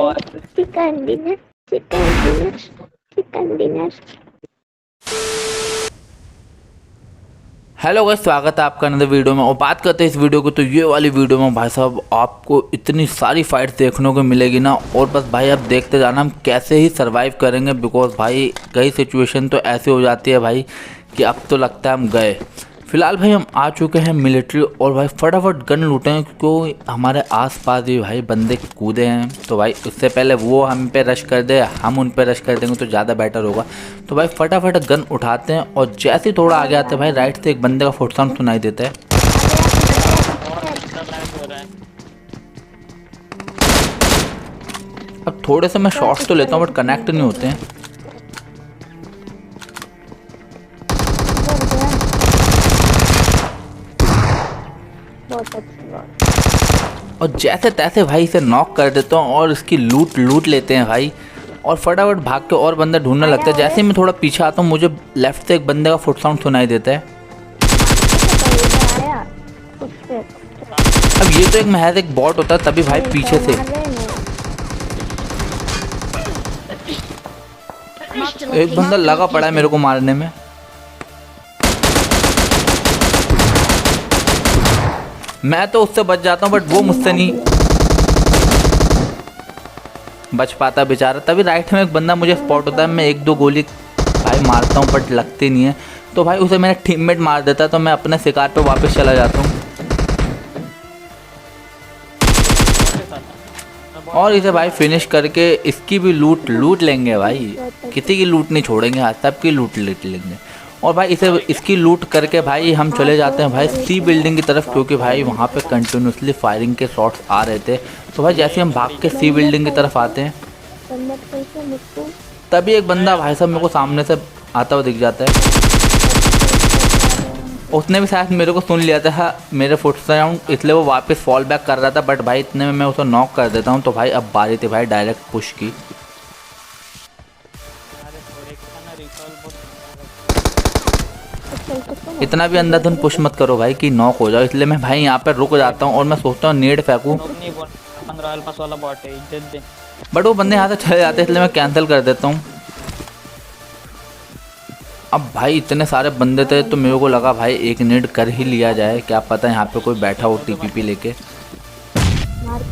Chicken dinner chicken dinner chicken dinner. Hello guys, स्वागत है आपका नए वीडियो में। और बात करते हैं इस वीडियो को, तो ये वाली वीडियो में भाई साहब आपको इतनी सारी फाइट्स देखने को मिलेगी ना, और बस भाई आप देखते जाना हम कैसे ही सरवाइव करेंगे। बिकॉज भाई कई सिचुएशन तो ऐसे हो जाती है भाई कि अब तो लगता है हम गए। फिलहाल भाई हम आ चुके हैं मिलिट्री, और भाई फटाफट गन लूटें क्योंकि हमारे आसपास भी भाई बंदे कूदे हैं। तो भाई उससे पहले वो हम पे रश कर दे, हम उन पे रश कर देंगे तो ज़्यादा बेटर होगा। तो भाई फटाफट गन उठाते हैं, और जैसे ही थोड़ा आगे आते हैं भाई राइट से एक बंदे का फुट साउंड सुनाई देता है। अब थोड़े से मैं शॉट्स तो लेता हूँ बट कनेक्ट नहीं होते हैं। और जैसे तैसे भाई इसे नॉक कर देता हूँ और इसकी लूट लेते हैं भाई, और फटाफट भाग के और बंदा ढूंढने लगता है। जैसे ही मैं थोड़ा पीछे आता हूँ मुझे लेफ्ट से एक बंदे का फुट साउंड सुनाई देता है। अब ये तो एक महज एक बॉट होता है, तभी भाई पीछे से एक बंदा लगा पड़ा है मेरे को मारने में। मैं तो उससे बच जाता हूँ बट वो मुझसे नहीं बच पाता बेचारा। तभी राइट में एक बंदा मुझे स्पॉट होता है, मैं एक दो गोली भाई मारता हूँ बट लगती नहीं है। तो भाई उसे मेरा टीममेट मार देता है, तो मैं अपने शिकार पे वापस चला जाता हूँ और इसे भाई फिनिश करके इसकी भी लूट लेंगे भाई। किसी की लूट नहीं छोड़ेंगे, आज सबकी लूट लेंगे। और भाई इसे इसकी लूट करके भाई हम चले जाते हैं भाई सी बिल्डिंग की तरफ, क्योंकि भाई वहाँ पे कंटिन्यूसली फायरिंग के शॉट्स आ रहे थे। तो भाई जैसे हम भाग के सी बिल्डिंग की तरफ आते हैं तभी एक बंदा भाई साहब मेरे को सामने से आता हुआ दिख जाता है। उसने भी शायद मेरे को सुन लिया था मेरे फुट साउंड, इसलिए वो वापस फॉल बैक कर रहा था। बट भाई इतने में मैं उसे नॉक कर देता हूँ। तो भाई अब बारी थी भाई डायरेक्ट पुश की। इतना भी अंधाधुन पुश मत करो भाई कि नॉक हो जाओ, इसलिए मैं भाई यहाँ पे रुक जाता हूँ और मैं सोचता हूँ नेड फेंकूं। बट वो बंदे यहाँ से चले जाते हैं, इसलिए मैं कैंसिल कर देता हूँ। अब भाई इतने सारे बंदे थे तो मेरे को लगा भाई एक नेड कर ही लिया जाए, क्या पता यहाँ पे कोई बैठा हो टीपीपी लेके।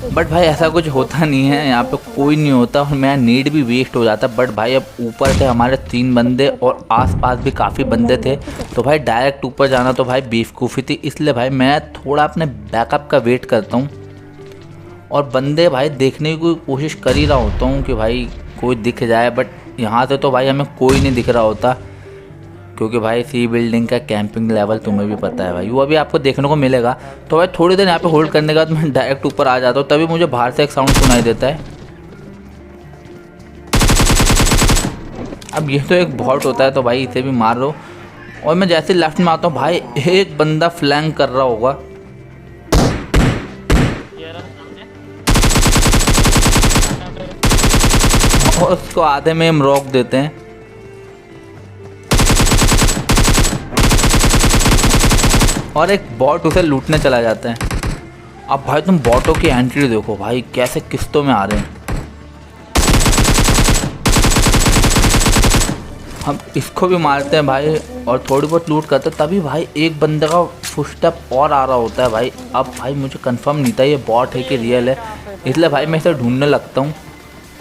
बट भाई ऐसा कुछ होता नहीं है, यहाँ पे कोई नहीं होता और मेरा नीड भी वेस्ट हो जाता। बट भाई अब ऊपर थे हमारे 3 बंदे और आसपास भी काफ़ी बंदे थे, तो भाई डायरेक्ट ऊपर जाना तो भाई बेवकूफ़ी थी। इसलिए भाई मैं थोड़ा अपने बैकअप का वेट करता हूँ और बंदे भाई देखने की कोशिश कर ही रहा होता हूँ कि भाई कोई दिख जाए। बट यहाँ से तो भाई हमें कोई नहीं दिख रहा होता, क्योंकि भाई सी बिल्डिंग का कैंपिंग लेवल तुम्हें भी पता है भाई, वो अभी आपको देखने को मिलेगा। तो भाई थोड़ी देर यहाँ पे होल्ड करने के बाद मैं डायरेक्ट ऊपर आ जाता हूँ, तभी मुझे बाहर से एक साउंड सुनाई देता है। अब ये तो एक बॉट होता है, तो भाई इसे भी मार लो। और मैं जैसे लेफ्ट में आता हूँ भाई एक बंदा फ्लैंक कर रहा होगा, और उसको आधे में हम रोक देते हैं। और एक बॉट उसे लूटने चला जाता है। अब भाई तुम बॉटों की एंट्री देखो भाई कैसे किस्तों में आ रहे हैं। हम इसको भी मारते हैं भाई और थोड़ी बहुत लूट करते हैं, तभी भाई एक बंदे का फुटस्टेप और आ रहा होता है भाई। अब भाई मुझे कंफर्म नहीं था ये बॉट है कि रियल है, इसलिए भाई मैं इसे ढूंढने लगता हूँ।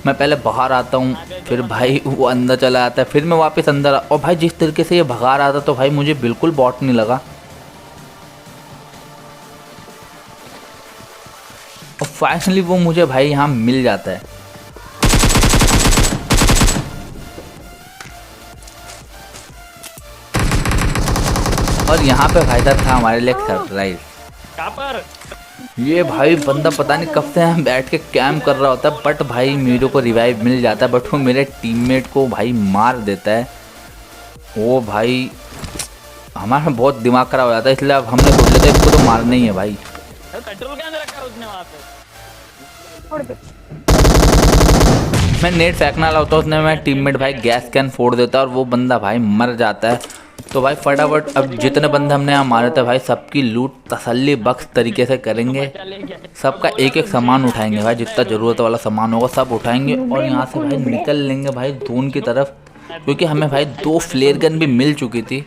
मैं पहले बाहर आता हूँ, फिर भाई वो अंदर चला आता है, फिर मैं वापस अंदर और भाई जिस तरीके से ये भगा रहा था तो भाई मुझे बिल्कुल बॉट नहीं लगा। और फाइनली वो मुझे भाई यहाँ मिल जाता है। और यहाँ पे भाई साहब था हमारे लिए सरप्राइज। ये भाई बंदा पता नहीं कब से यहाँ बैठ के कैम्प कर रहा होता है, बट भाई मेरे को रिवाइव मिल जाता है। बट वो मेरे टीममेट को भाई मार देता है। वो भाई हमारा बहुत दिमाग खराब हो जाता है, इसलिए अब हमने सोच लेते इसको तो मारना ही है भाई। पेट्रोल क्या रखा है उसने वहाँ पे? मैं नेट फेंकना वाला होता, उसने मैं टीममेट भाई गैस कैन फोड़ देता और वो बंदा भाई मर जाता है। तो भाई फटाफट अब जितने बंदे हमने यहाँ मारे थे भाई सबकी लूट तसल्ली बख्श तरीके से करेंगे। सबका एक एक सामान उठाएंगे भाई, जितना ज़रूरत वाला सामान होगा सब उठाएंगे और यहाँ से भाई निकल लेंगे भाई जोन की तरफ, क्योंकि हमें भाई 2 फ्लेयर गन भी मिल चुकी थी।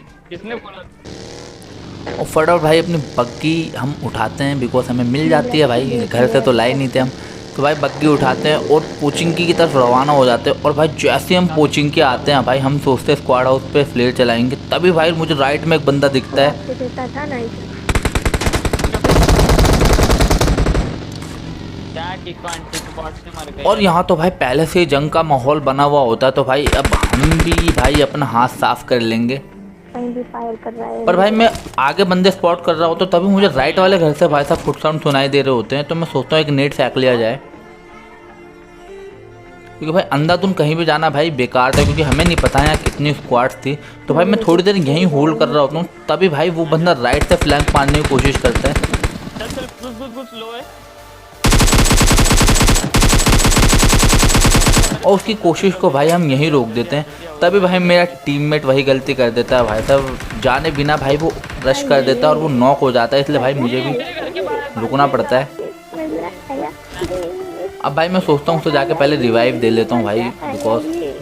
और फटाफट भाई अपनी बग्गी हम उठाते हैं, बिकॉज हमें मिल जाती है भाई, घर से तो लाए नहीं थे हम। तो भाई बग्गी उठाते हैं और कोचिंग की तरफ रवाना हो जाते हैं। और भाई जैसे हम कोचिंग के आते हैं भाई हम सोचते हैं स्क्वाड हाउस पे फ्लेयर चलाएंगे, तभी भाई मुझे राइट में एक बंदा दिखता है। और यहाँ तो भाई पहले से ही जंग का माहौल बना हुआ होता है, तो भाई अब हम भी भाई अपना हाथ साफ कर लेंगे। भी फायर कर रहा है। पर भाई मैं आगे बंदे स्पॉट कर रहा हूँ तो तभी मुझे राइट वाले घर से भाई साहब फुट साउंड सुनाई दे रहे होते हैं। तो मैं सोचता हूँ एक नेट फेंक लिया जाए, क्योंकि भाई अंधाधुन कहीं भी जाना भाई बेकार था, क्योंकि हमें नहीं पता है कितनी स्क्वाड्स थी। तो भाई मैं थोड़ी देर यहीं होल्ड कर रहा होता हूँ, तभी भाई वो बंदा राइट से फ्लैंक मारने की कोशिश करता है। और उसकी कोशिश को भाई हम यहीं रोक देते हैं, तभी भाई मेरा टीममेट वही गलती कर देता है भाई साहब, जाने बिना भाई वो रश कर देता है और वो नॉक हो जाता है। इसलिए भाई मुझे भी रुकना पड़ता है। अब भाई मैं सोचता हूँ उससे जाके पहले रिवाइव दे लेता हूँ भाई,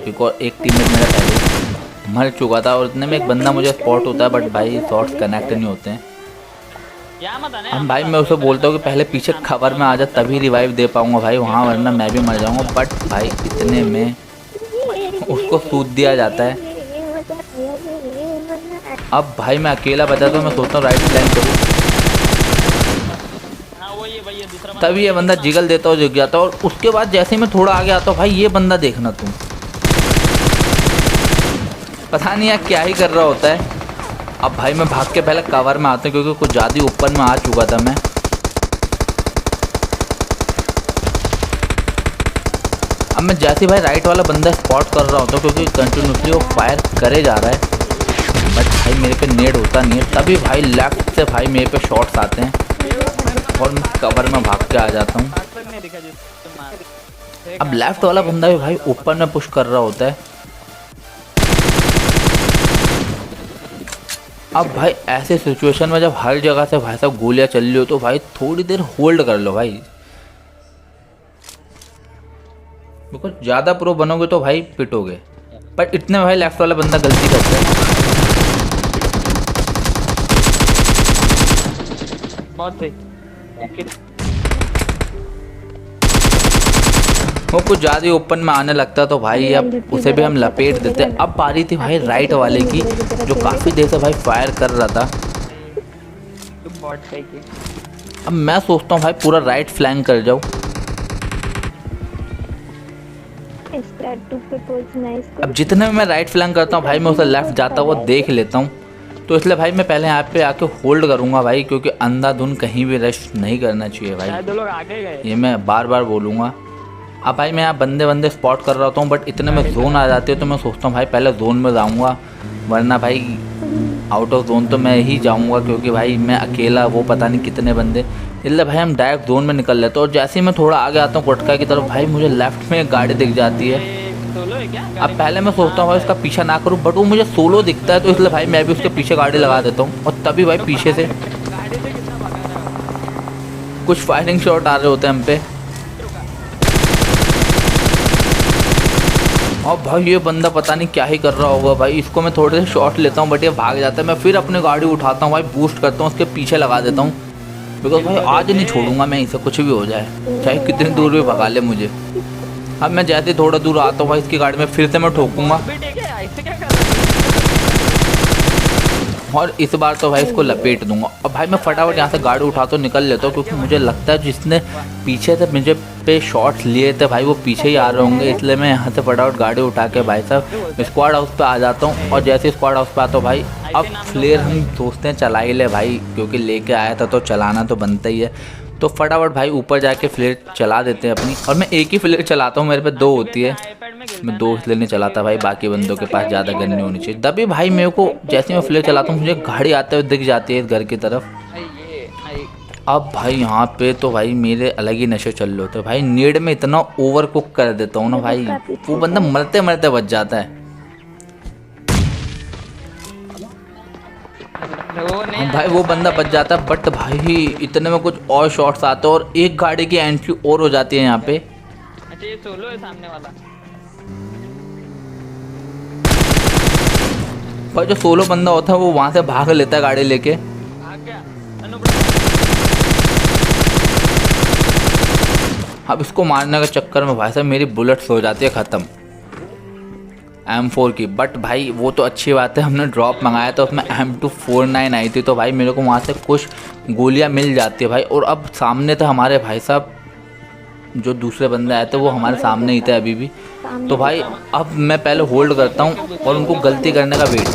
बिकॉज एक टीममेट मेरा पहले मर चुका था और इतने में एक बंदा मुझे स्पॉट होता है, बट भाई शॉट्स कनेक्ट नहीं होते हैं। हम भाई मैं उसे बोलता हूँ कि पहले पीछे खबर में आ जा, तभी रिवाइव दे पाऊँगा भाई वहाँ, वरना मैं भी मर जाऊँगा। बट भाई इतने में उसको सूद दिया जाता है। अब भाई मैं अकेला बचा तो मैं सोचता हूँ राइट फ्लैंक करूँ, तभी ये बंदा जिगल देता हो जिग जाता है। और उसके बाद जैसे ही मैं थोड़ा आगे आता हूँ भाई ये बंदा देखना तुम, पता नहीं यार क्या ही कर रहा होता है। अब भाई मैं भाग के पहले कवर में आता हूँ, क्योंकि कुछ ज़्यादा ही ऊपर में आ चुका था मैं। अब मैं जैसे भाई राइट वाला बंदा स्पॉट कर रहा होता हूँ, क्योंकि कंटिन्यूसली वो फायर करे जा रहा है, बट भाई मेरे पे नेड होता नहीं है। तभी भाई लेफ्ट से भाई मेरे पे शॉट्स आते हैं और मैं कवर में भाग के आ जाता हूँ। अब लेफ्ट वाला बंदा भी भाई ऊपर में पुश कर रहा होता है। अब भाई ऐसे सिचुएशन में जब हर जगह से भाई साहब गोलियां चल रही हो तो भाई थोड़ी देर होल्ड कर लो भाई, बिकॉज ज़्यादा प्रो बनोगे तो भाई पिटोगे। पर इतने में भाई लेफ्ट वाला बंदा गलती करता है, बहुत सही। वो कुछ ज़्यादा ही ओपन में आने लगता तो भाई अब उसे भी हम लपेट देते। अब बारी थी भाई राइट वाले की, जो काफ़ी देर से भाई फायर कर रहा था। अब मैं सोचता हूँ भाई पूरा राइट फ्लैंक कर जाऊँ। अब जितने में मैं राइट फ्लैंक करता हूँ भाई मैं उसे लेफ्ट जाता हुआ देख लेता हूँ, तो इसलिए भाई मैं पहले यहाँ पे आके होल्ड करूँगा भाई, क्योंकि अंधाधुन कहीं भी रश नहीं करना चाहिए भाई, ये मैं बार बार बोलूँगा। अब भाई मैं यहाँ बंदे स्पॉट कर रहा होता हूँ, बट इतने में जोन आ जाती है तो मैं सोचता हूँ भाई पहले जोन में जाऊँगा, वरना भाई आउट ऑफ जोन तो मैं ही जाऊँगा, क्योंकि भाई मैं अकेला वो पता नहीं कितने बंदे। इसलिए भाई हम डायरेक्ट जोन में निकल लेते हैं। और जैसे ही मैं थोड़ा आगे आता हूँ गुटका की तरफ भाई मुझे लेफ्ट में एक गाड़ी दिख जाती है। अब पहले मैं सोचता हूँ भाई उसका पीछा ना करूँ, बट वो मुझे सोलो दिखता है, तो इसलिए भाई मैं भी उसके पीछे गाड़ी लगा देता हूँ। और तभी भाई पीछे से कुछ फायरिंग शॉट आ रहे होते हैं हम पे। और भाई ये बंदा पता नहीं क्या ही कर रहा होगा भाई, इसको मैं थोड़े से शॉट लेता हूँ बट ये भाग जाता है। मैं फिर अपनी गाड़ी उठाता हूँ भाई, बूस्ट करता हूँ, उसके पीछे लगा देता हूँ, बिकॉज भाई आज नहीं छोड़ूंगा मैं इसे, कुछ भी हो जाए, चाहे कितनी दूर भी भगा ले मुझे। अब मैं जैसे थोड़ा दूर आता हूँ भाई इसकी गाड़ी में फिर से मैं ठोकूंगा, और इस बार तो भाई इसको लपेट दूंगा। और भाई मैं फटाफट यहाँ से गाड़ी उठाता हूँ निकल लेता हूँ, क्योंकि मुझे लगता है जिसने पीछे से मुझे पे शॉट्स लिए थे भाई वो पीछे ही आ रहे होंगे। इसलिए मैं यहाँ से फटाफट गाड़ी उठा के भाई साहब स्क्वाड हाउस पे आ जाता हूँ। और जैसे स्क्वाड हाउस पे आता हूँ भाई अब फ्लेयर हम सोचते हैं चला ही ले भाई, क्योंकि लेके आया था तो चलाना तो बनता ही है। तो फटाफट भाई ऊपर जाके फ्लेयर चला देते हैं अपनी, और मैं एक ही फ्लेयर चलाता हूँ, मेरे पे 2 होती है, मैं 2 इसलिए नहीं चलाता भाई, बाकी बंदों के पास ज़्यादा गन नहीं होनी चाहिए। तभी भाई मेरे को जैसे मैं फ्लेयर चलाता हूँ मुझे गाड़ी आते हुए दिख जाती है इस घर की तरफ। अब भाई यहाँ पे तो भाई मेरे अलग ही नशे चल रहे होते हैं भाई, नीड में इतना ओवर कुक कर देता हूँ ना भाई, वो बंदा मरते मरते बच जाता है। वो नहीं भाई वो बंदा बच जाता है, बट भाई इतने में कुछ और शॉट्स आते हैं और एक गाड़ी की एंट्री और हो जाती है यहाँ पे। अच्छा ये सोलो है सामने वाला। भाई जो सोलो बंदा होता है वो वहाँ से भाग लेता है गाड़ी लेके। भाग गया अनु अब इसको मारने के चक्कर में भाई साहब मेरी बुलेट्स हो जाती है ख़त्म M4 की। बट भाई वो तो अच्छी बात है, हमने ड्रॉप मंगाया तो उसमें M249 आई थी, तो भाई मेरे को वहाँ से कुछ गोलियाँ मिल जाती है भाई। और अब सामने थे हमारे भाई साहब, जो दूसरे बंदे आए थे वो हमारे सामने ही थे अभी भी। तो भाई अब मैं पहले होल्ड करता हूँ और उनको गलती करने का वेट।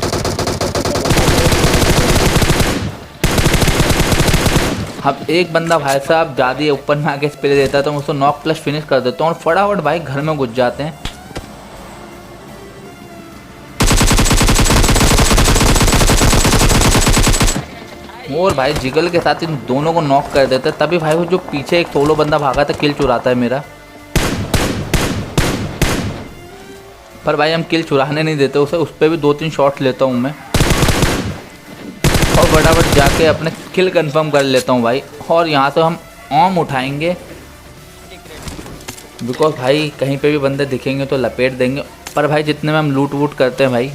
अब एक बंदा भाई साहब ज़्यादा ऊपर में आके स्प्रे देता है तो मैं उसको नॉक प्लस फिनिश कर देता हूँ और फटाफट भाई घर में घुस जाते हैं। और भाई जिगल के साथ इन दोनों को नॉक कर देते हैं। तभी भाई वो जो पीछे एक सोलो बंदा भागा था किल चुराता है मेरा, पर भाई हम किल चुराने नहीं देते उसे, उस पर भी 2-3 शॉट्स लेता हूँ मैं और फटाफट जाके अपने किल कंफर्म कर लेता हूँ भाई। और यहाँ से हम ऑम उठाएंगे बिकॉज भाई कहीं पे भी बंदे दिखेंगे तो लपेट देंगे। पर भाई जितने में हम लूट वूट करते हैं भाई,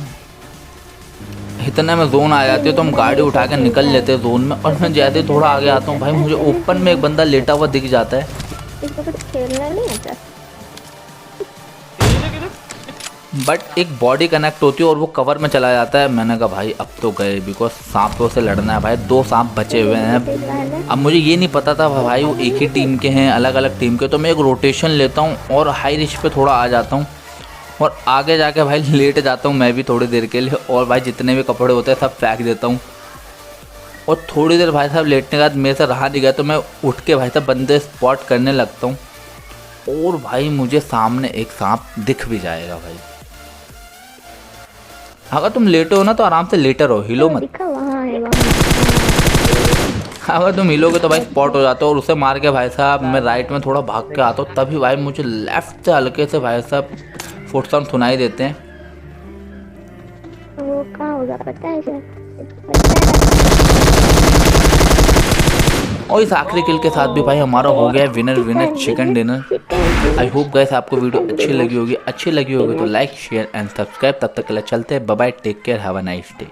इतने में जोन आ जाती है तो हम गाड़ी उठा के निकल लेते हैं जोन में। और मैं जैसे ही थोड़ा आगे आता हूँ भाई मुझे ओपन में एक बंदा लेटा हुआ दिख जाता है। इसको कुछ खेलना नहीं आता। बट एक बॉडी कनेक्ट होती है और वो कवर में चला जाता है। मैंने कहा भाई अब तो गए, बिकॉज सांपों से लड़ना है भाई। 2 सांप बचे हुए हैं। अब मुझे ये नहीं पता था भाई वो एक ही टीम के हैं, अलग अलग टीम के। तो मैं एक रोटेशन लेता हूँ और हाई रिस्क पे थोड़ा आ जाता हूँ और आगे जाके भाई लेट जाता हूँ मैं भी थोड़ी देर के लिए। और भाई जितने भी कपड़े होते हैं सब फेंक देता हूँ और थोड़ी देर भाई साहब लेटने के बाद मेरे से रहा नहीं गया तो मैं उठ के भाई साहब बंदे स्पॉट करने लगता हूँ। और भाई मुझे सामने एक सांप दिख भी जाएगा भाई। अगर तुम लेटे हो ना तो आराम से लेटे रहो, हिलो मत। दिखा वहाँ है, अगर तुम हिलोगे तो भाई स्पॉट हो जाते हो। और उसे मार के भाई साहब मैं राइट में थोड़ा भाग के आता हूँ, तभी भाई मुझे लेफ्ट से हल्के से भाई साहब फुटसाउंड सुनाई देते हैं। वो कहाँ होगा पता है सर? और इस आखिरी किल के साथ भी भाई हमारा हो गया winner chicken dinner. I hope guys आपको वीडियो अच्छी लगी होगी तो लाइक शेयर एंड सब्सक्राइब। तब तक के लिए चलते हैं, bye bye, take care, have a nice day.